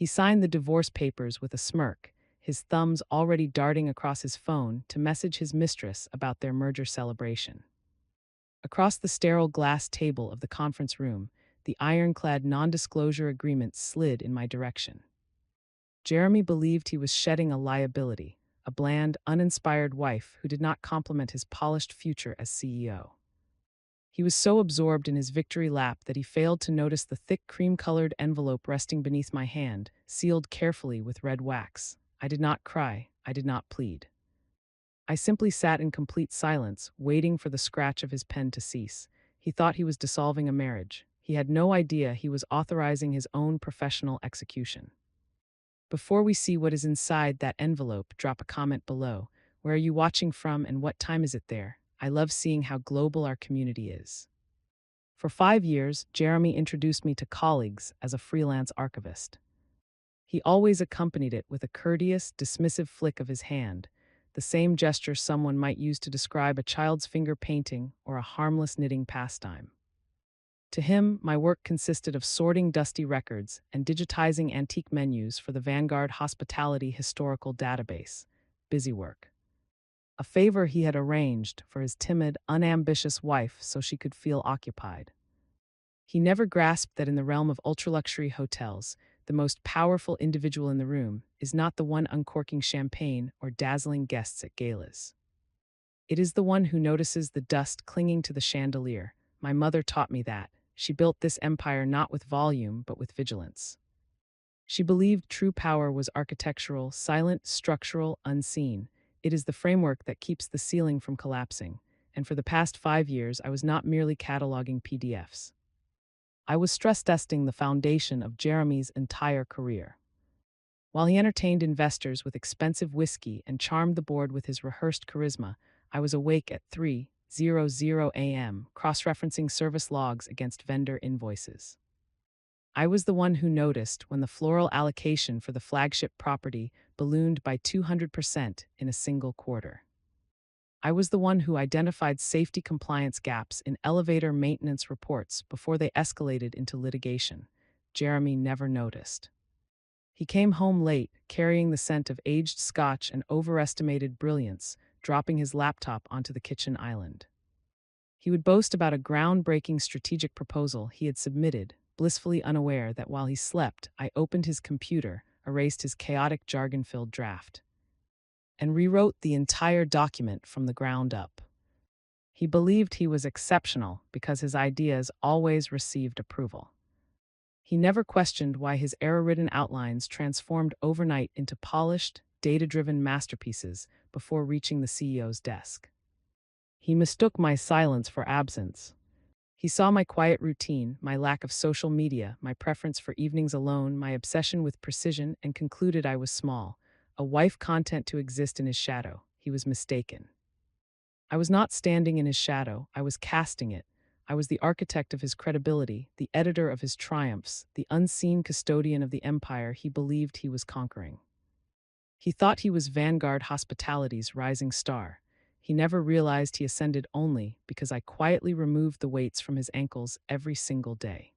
He signed the divorce papers with a smirk, his thumbs already darting across his phone to message his mistress about their merger celebration. Across the sterile glass table of the conference room, the ironclad non-disclosure agreement slid in my direction. Jeremy believed he was shedding a liability, a bland, uninspired wife who did not complement his polished future as CEO. He was so absorbed in his victory lap that he failed to notice the thick cream-colored envelope resting beneath my hand, sealed carefully with red wax. I did not cry, I did not plead. I simply sat in complete silence, waiting for the scratch of his pen to cease. He thought he was dissolving a marriage. He had no idea he was authorizing his own professional execution. Before we see what is inside that envelope, drop a comment below. Where are you watching from and what time is it there? I love seeing how global our community is. For 5 years, Jeremy introduced me to colleagues as a freelance archivist. He always accompanied it with a courteous, dismissive flick of his hand, the same gesture someone might use to describe a child's finger painting or a harmless knitting pastime. To him, my work consisted of sorting dusty records and digitizing antique menus for the Vanguard Hospitality Historical Database. Busy work. A favor he had arranged for his timid, unambitious wife so she could feel occupied. He never grasped that in the realm of ultra-luxury hotels, the most powerful individual in the room is not the one uncorking champagne or dazzling guests at galas. It is the one who notices the dust clinging to the chandelier. My mother taught me that. She built this empire not with volume, but with vigilance. She believed true power was architectural, silent, structural, unseen. It is the framework that keeps the ceiling from collapsing. And for the past 5 years, I was not merely cataloging PDFs. I was stress testing the foundation of Jeremy's entire career. While he entertained investors with expensive whiskey and charmed the board with his rehearsed charisma, I was awake at 3:00 a.m., cross-referencing service logs against vendor invoices. I was the one who noticed when the floral allocation for the flagship property ballooned by 200% in a single quarter. I was the one who identified safety compliance gaps in elevator maintenance reports before they escalated into litigation. Jeremy never noticed. He came home late, carrying the scent of aged scotch and overestimated brilliance, dropping his laptop onto the kitchen island. He would boast about a groundbreaking strategic proposal he had submitted, blissfully unaware that while he slept, I opened his computer, erased his chaotic jargon-filled draft, and rewrote the entire document from the ground up. He believed he was exceptional because his ideas always received approval. He never questioned why his error-ridden outlines transformed overnight into polished, data-driven masterpieces before reaching the CEO's desk. He mistook my silence for absence. He saw my quiet routine, my lack of social media, my preference for evenings alone, my obsession with precision, and concluded I was small, a wife content to exist in his shadow. He was mistaken. I was not standing in his shadow, I was casting it. I was the architect of his credibility, the editor of his triumphs, the unseen custodian of the empire he believed he was conquering. He thought he was Vanguard Hospitality's rising star. He never realized he ascended only because I quietly removed the weights from his ankles every single day.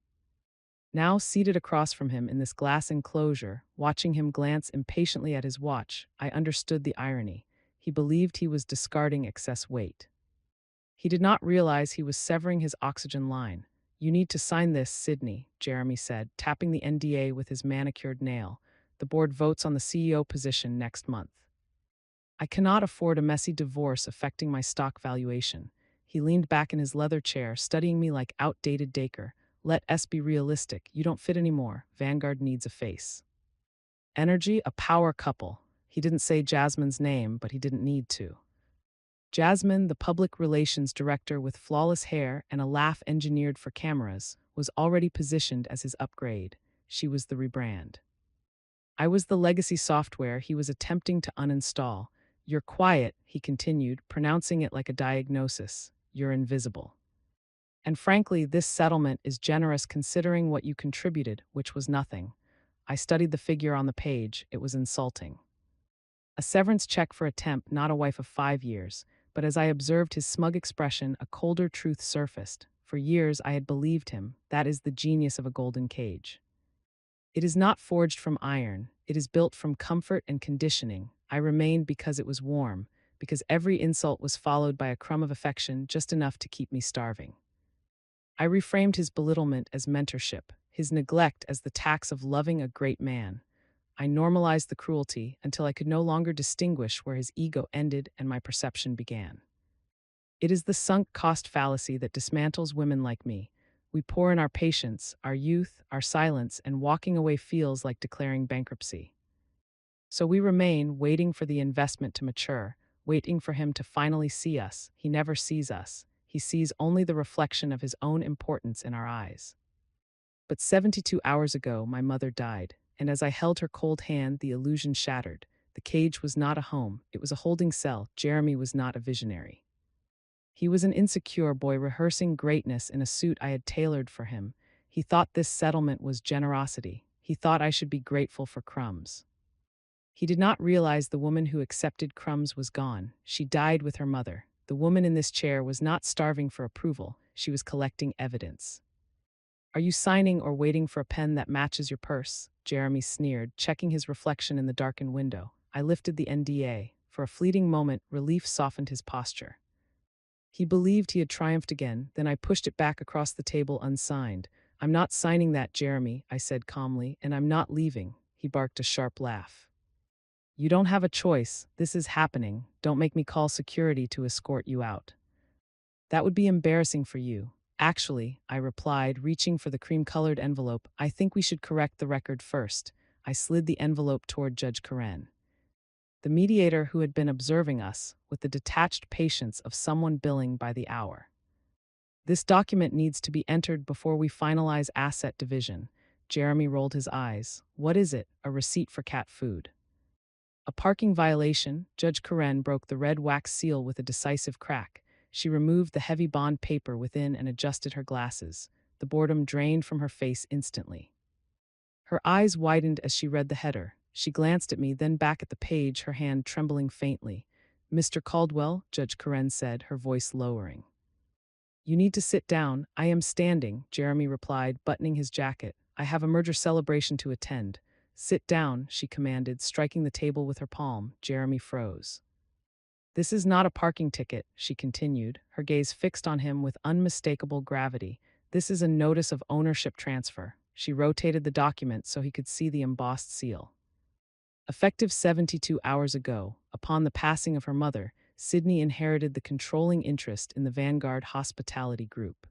Now, seated across from him in this glass enclosure, watching him glance impatiently at his watch, I understood the irony. He believed he was discarding excess weight. He did not realize he was severing his oxygen line. "You need to sign this, Sydney," Jeremy said, tapping the NDA with his manicured nail. "The board votes on the CEO position next month." I cannot afford a messy divorce affecting my stock valuation. He leaned back in his leather chair, studying me like outdated Dacre. "Let us be realistic. You don't fit anymore. Vanguard needs a face. Energy, a power couple." He didn't say Jasmine's name, but he didn't need to. Jasmine, the public relations director with flawless hair and a laugh engineered for cameras, was already positioned as his upgrade. She was the rebrand. I was the legacy software he was attempting to uninstall. "You're quiet," he continued, pronouncing it like a diagnosis. "You're invisible." And frankly, this settlement is generous considering what you contributed, which was nothing. I studied the figure on the page. It was insulting. A severance check for a temp, not a wife of 5 years. But as I observed his smug expression, a colder truth surfaced. For years I had believed him. That is the genius of a golden cage. It is not forged from iron, it is built from comfort and conditioning. I remained because it was warm, because every insult was followed by a crumb of affection just enough to keep me starving. I reframed his belittlement as mentorship, his neglect as the tax of loving a great man. I normalized the cruelty until I could no longer distinguish where his ego ended and my perception began. It is the sunk cost fallacy that dismantles women like me. We pour in our patience, our youth, our silence, and walking away feels like declaring bankruptcy. So we remain, waiting for the investment to mature, waiting for him to finally see us. He never sees us. He sees only the reflection of his own importance in our eyes. But 72 hours ago, my mother died, and as I held her cold hand, the illusion shattered. The cage was not a home, it was a holding cell. Jeremy was not a visionary. He was an insecure boy rehearsing greatness in a suit I had tailored for him. He thought this settlement was generosity. He thought I should be grateful for crumbs. He did not realize the woman who accepted crumbs was gone. She died with her mother. The woman in this chair was not starving for approval. She was collecting evidence. Are you signing or waiting for a pen that matches your purse? Jeremy sneered, checking his reflection in the darkened window. I lifted the NDA. For a fleeting moment, relief softened his posture. He believed he had triumphed again, then I pushed it back across the table unsigned. I'm not signing that, Jeremy, I said calmly, and I'm not leaving. He barked a sharp laugh. You don't have a choice. This is happening. Don't make me call security to escort you out. That would be embarrassing for you. Actually, I replied, reaching for the cream-colored envelope, I think we should correct the record first. I slid the envelope toward Judge Karen. The mediator who had been observing us, with the detached patience of someone billing by the hour. This document needs to be entered before we finalize asset division. Jeremy rolled his eyes. What is it? A receipt for cat food. A parking violation. Judge Karen broke the red wax seal with a decisive crack. She removed the heavy bond paper within and adjusted her glasses. The boredom drained from her face instantly. Her eyes widened as she read the header. She glanced at me, then back at the page, her hand trembling faintly. Mr. Caldwell, Judge Karen said, her voice lowering. You need to sit down. I am standing, Jeremy replied, buttoning his jacket. I have a merger celebration to attend. Sit down, she commanded, striking the table with her palm. Jeremy froze. This is not a parking ticket, she continued, her gaze fixed on him with unmistakable gravity. This is a notice of ownership transfer. She rotated the document so he could see the embossed seal. Effective 72 hours ago, upon the passing of her mother, Sydney inherited the controlling interest in the Vanguard Hospitality Group.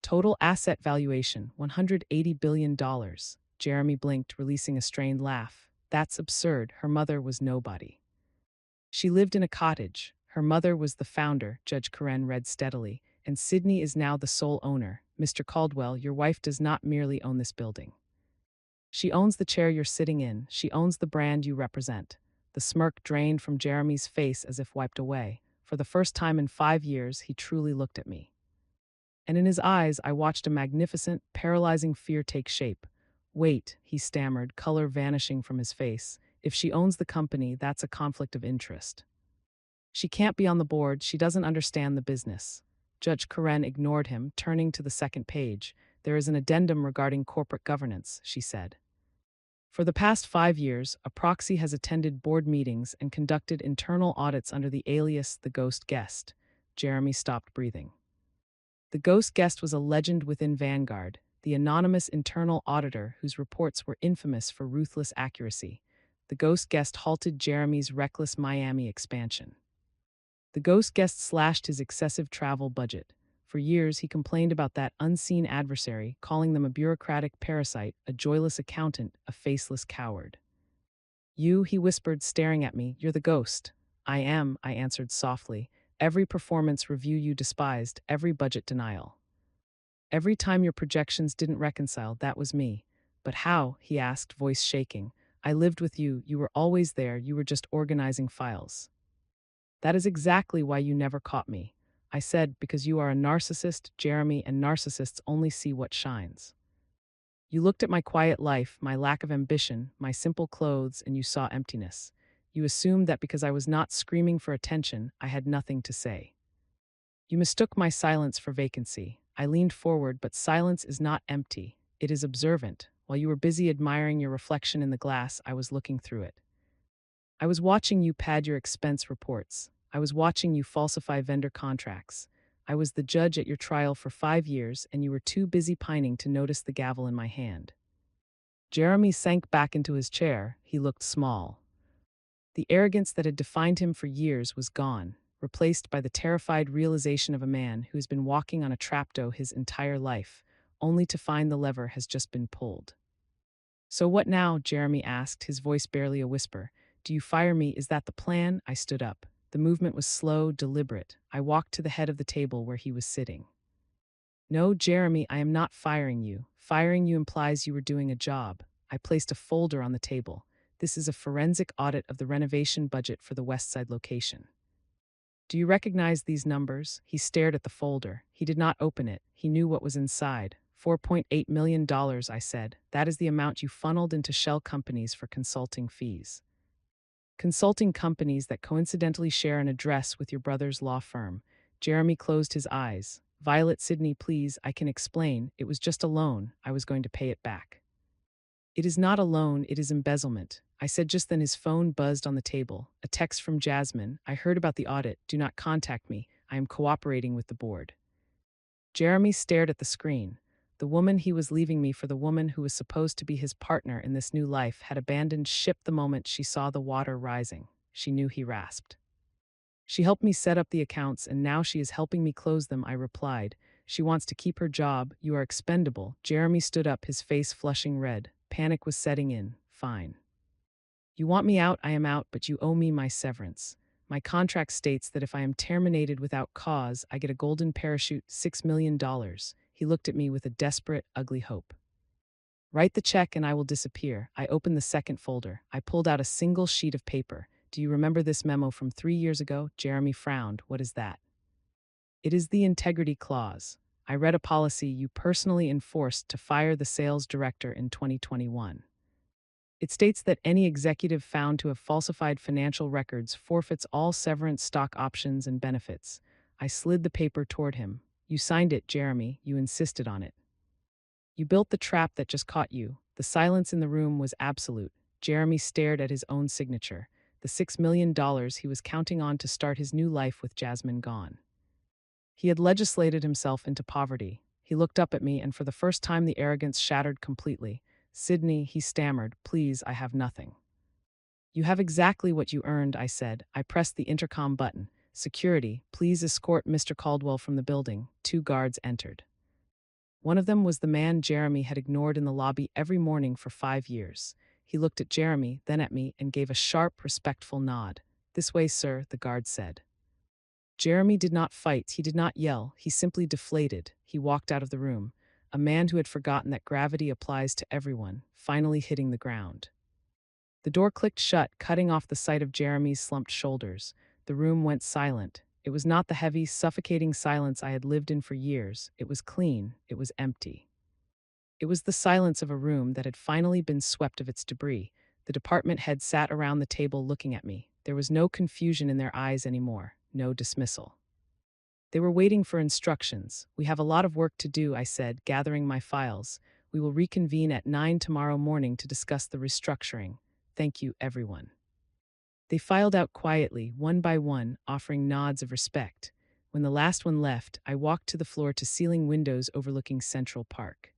Total asset valuation, $180 billion. Jeremy blinked, releasing a strained laugh. That's absurd. Her mother was nobody. She lived in a cottage. Her mother was the founder, Judge Karen read steadily, and Sydney is now the sole owner. Mr. Caldwell, your wife does not merely own this building. She owns the chair you're sitting in. She owns the brand you represent. The smirk drained from Jeremy's face as if wiped away. For the first time in 5 years, he truly looked at me. And in his eyes, I watched a magnificent, paralyzing fear take shape. Wait, he stammered, color vanishing from his face. If she owns the company, that's a conflict of interest. She can't be on the board. She doesn't understand the business. Judge Karen ignored him, turning to the second page. There is an addendum regarding corporate governance, she said. For the past 5 years, a proxy has attended board meetings and conducted internal audits under the alias The Ghost Guest. Jeremy stopped breathing. The Ghost Guest was a legend within Vanguard, the anonymous internal auditor whose reports were infamous for ruthless accuracy. The Ghost Guest halted Jeremy's reckless Miami expansion. The Ghost Guest slashed his excessive travel budget. For years, he complained about that unseen adversary, calling them a bureaucratic parasite, a joyless accountant, a faceless coward. You, he whispered, staring at me, you're the ghost. I am, I answered softly. Every performance review you despised, every budget denial. Every time your projections didn't reconcile, that was me. But how? He asked, voice shaking. I lived with you, you were always there, you were just organizing files. That is exactly why you never caught me. I said, because you are a narcissist, Jeremy, and narcissists only see what shines. You looked at my quiet life, my lack of ambition, my simple clothes, and you saw emptiness. You assumed that because I was not screaming for attention, I had nothing to say. You mistook my silence for vacancy. I leaned forward, but silence is not empty. It is observant. While you were busy admiring your reflection in the glass, I was looking through it. I was watching you pad your expense reports. I was watching you falsify vendor contracts. I was the judge at your trial for 5 years, and you were too busy pining to notice the gavel in my hand. Jeremy sank back into his chair. He looked small. The arrogance that had defined him for years was gone, replaced by the terrified realization of a man who has been walking on a trapdoor his entire life, only to find the lever has just been pulled. "So what now?" Jeremy asked, his voice barely a whisper. "Do you fire me? Is that the plan?" I stood up. The movement was slow, deliberate. I walked to the head of the table where he was sitting. "No, Jeremy, I am not firing you. Firing you implies you were doing a job." I placed a folder on the table. "This is a forensic audit of the renovation budget for the West Side location. Do you recognize these numbers?" He stared at the folder. He did not open it. He knew what was inside. $4.8 million, I said. "That is the amount you funneled into shell companies for consulting fees. Consulting companies that coincidentally share an address with your brother's law firm." Jeremy closed his eyes. "Violet Sidney, please, I can explain. It was just a loan. I was going to pay it back." "It is not a loan, it is embezzlement," I said. Just then his phone buzzed on the table. A text from Jasmine. "I heard about the audit. Do not contact me. I am cooperating with the board." Jeremy stared at the screen. The woman he was leaving me for, the woman who was supposed to be his partner in this new life, had abandoned ship the moment she saw the water rising. She knew, he rasped. "She helped me set up the accounts, and now she is helping me close them," I replied. "She wants to keep her job. You are expendable." Jeremy stood up, his face flushing red. Panic was setting in. "Fine. You want me out, I am out, but you owe me my severance. My contract states that if I am terminated without cause, I get a golden parachute, $6 million. He looked at me with a desperate, ugly hope. "Write the check and I will disappear." I opened the second folder. I pulled out a single sheet of paper. "Do you remember this memo from 3 years ago?" Jeremy frowned. "What is that?" "It is the integrity clause. I read a policy you personally enforced to fire the sales director in 2021. It states that any executive found to have falsified financial records forfeits all severance stock options and benefits." I slid the paper toward him. "You signed it, Jeremy. You insisted on it. You built the trap that just caught you." The silence in the room was absolute. Jeremy stared at his own signature. The $6 million he was counting on to start his new life with Jasmine gone. He had legislated himself into poverty. He looked up at me, and for the first time the arrogance shattered completely. "Sydney," he stammered, "please, I have nothing." "You have exactly what you earned," I said. I pressed the intercom button. "Security, please escort Mr. Caldwell from the building." 2 guards entered. One of them was the man Jeremy had ignored in the lobby every morning for 5 years. He looked at Jeremy, then at me, and gave a sharp, respectful nod. "This way, sir," the guard said. Jeremy did not fight, he did not yell, he simply deflated. He walked out of the room, a man who had forgotten that gravity applies to everyone, finally hitting the ground. The door clicked shut, cutting off the sight of Jeremy's slumped shoulders. The room went silent. It was not the heavy, suffocating silence I had lived in for years. It was clean, it was empty. It was the silence of a room that had finally been swept of its debris. The department head sat around the table looking at me. There was no confusion in their eyes anymore, no dismissal. They were waiting for instructions. "We have a lot of work to do," I said, gathering my files. "We will reconvene at 9 tomorrow morning to discuss the restructuring. Thank you, everyone." They filed out quietly, one by one, offering nods of respect. When the last one left, I walked to the floor-to-ceiling windows overlooking Central Park.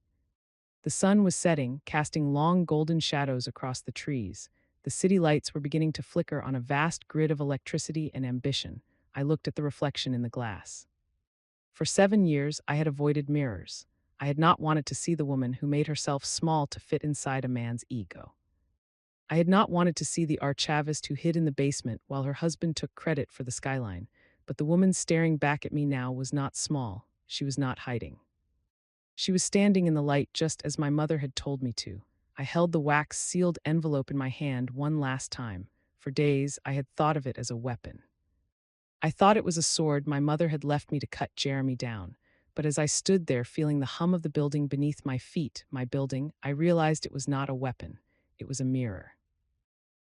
The sun was setting, casting long golden shadows across the trees. The city lights were beginning to flicker on a vast grid of electricity and ambition. I looked at the reflection in the glass. For 7 years, I had avoided mirrors. I had not wanted to see the woman who made herself small to fit inside a man's ego. I had not wanted to see the archivist who hid in the basement while her husband took credit for the skyline. But the woman staring back at me now was not small. She was not hiding. She was standing in the light just as my mother had told me to. I held the wax-sealed envelope in my hand one last time. For days, I had thought of it as a weapon. I thought it was a sword my mother had left me to cut Jeremy down. But as I stood there feeling the hum of the building beneath my feet, my building, I realized it was not a weapon. It was a mirror.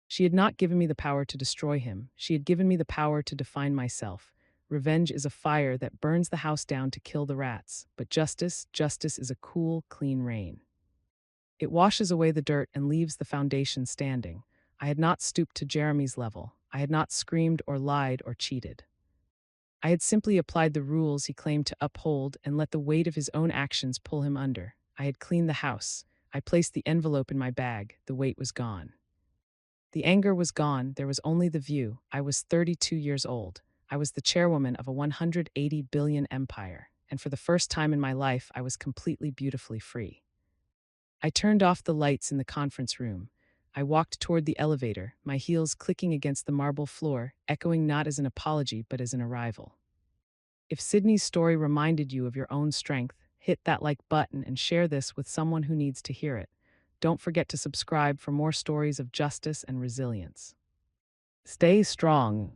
She had not given me the power to destroy him. She had given me the power to define myself. Revenge is a fire that burns the house down to kill the rats. But justice is a cool, clean rain. It washes away the dirt and leaves the foundation standing. I had not stooped to Jeremy's level. I had not screamed or lied or cheated. I had simply applied the rules he claimed to uphold and let the weight of his own actions pull him under. I had cleaned the house. I placed the envelope in my bag. The weight was gone. The anger was gone. There was only the view. I was 32 years old. I was the chairwoman of a 180 billion empire, and for the first time in my life, I was completely beautifully free. I turned off the lights in the conference room. I walked toward the elevator, my heels clicking against the marble floor, echoing not as an apology but as an arrival. If Sydney's story reminded you of your own strength, hit that like button and share this with someone who needs to hear it. Don't forget to subscribe for more stories of justice and resilience. Stay strong.